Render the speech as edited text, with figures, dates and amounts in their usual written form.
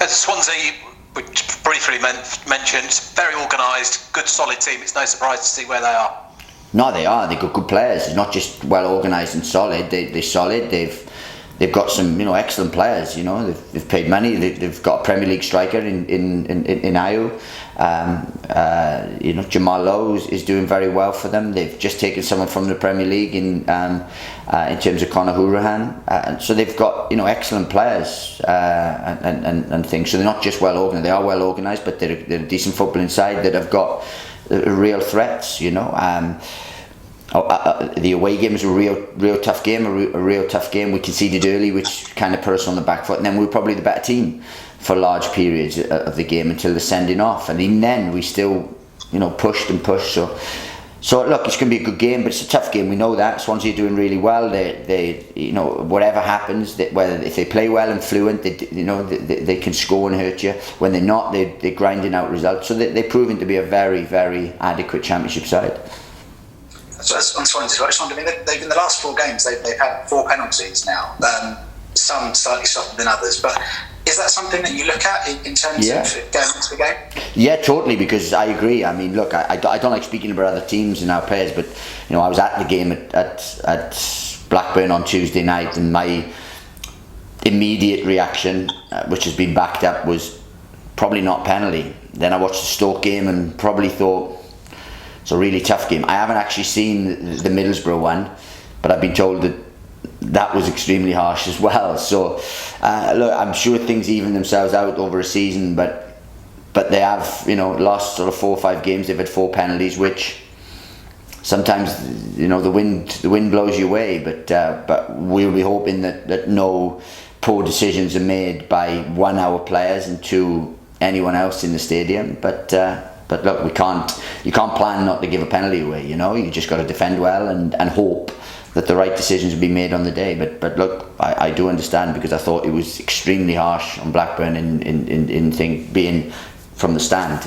Swansea, which briefly mentioned, very organised, good solid team. It's no surprise to see where they are. No, they are. They've got good players. It's not just well organised and solid. They're solid. They've got some excellent players. They've paid money. They've got a Premier League striker in Ayew. Jamal Lowe is doing very well for them. They've just taken someone from the Premier League in terms of Conor Hourihane. So they've got excellent players and things. So they're not just well organised. They are well organised, but they're a decent footballing side that have got real threats. The away game was a real tough game. A real tough game. We conceded early, which kind of put us on the back foot, and then we were probably the better team for large periods of the game until the sending off, and even then we still pushed and pushed. So look, it's going to be a good game, but it's a tough game. We know that Swansea are doing really well. They whatever happens, whether if they play well and fluent, they can score and hurt you. When they're not, they're grinding out results. So they're proving to be a very, very adequate Championship side. So on Swansea, I just wonder, they've in the last 4 games they've had 4 penalties now. Some slightly softer than others, but is that something that you look at in terms of going into the game? Yeah, totally, because I agree. I mean, look, I don't like speaking about other teams and our players, but I was at the game at Blackburn on Tuesday night, and my immediate reaction, which has been backed up, was probably not penalty. Then I watched the Stoke game and probably thought it's a really tough game. I haven't actually seen the Middlesbrough one, but I've been told that was extremely harsh as well. So look, I'm sure things even themselves out over a season, but they have lost sort of 4 or 5 games. They've had 4 penalties, which sometimes the wind blows you away. But we'll be hoping that no poor decisions are made by 1 our players and 2 anyone else in the stadium. But look, you can't plan not to give a penalty away. You just got to defend well and hope that the right decisions will be made on the day. But look, I do understand, because I thought it was extremely harsh on Blackburn in being from the stand.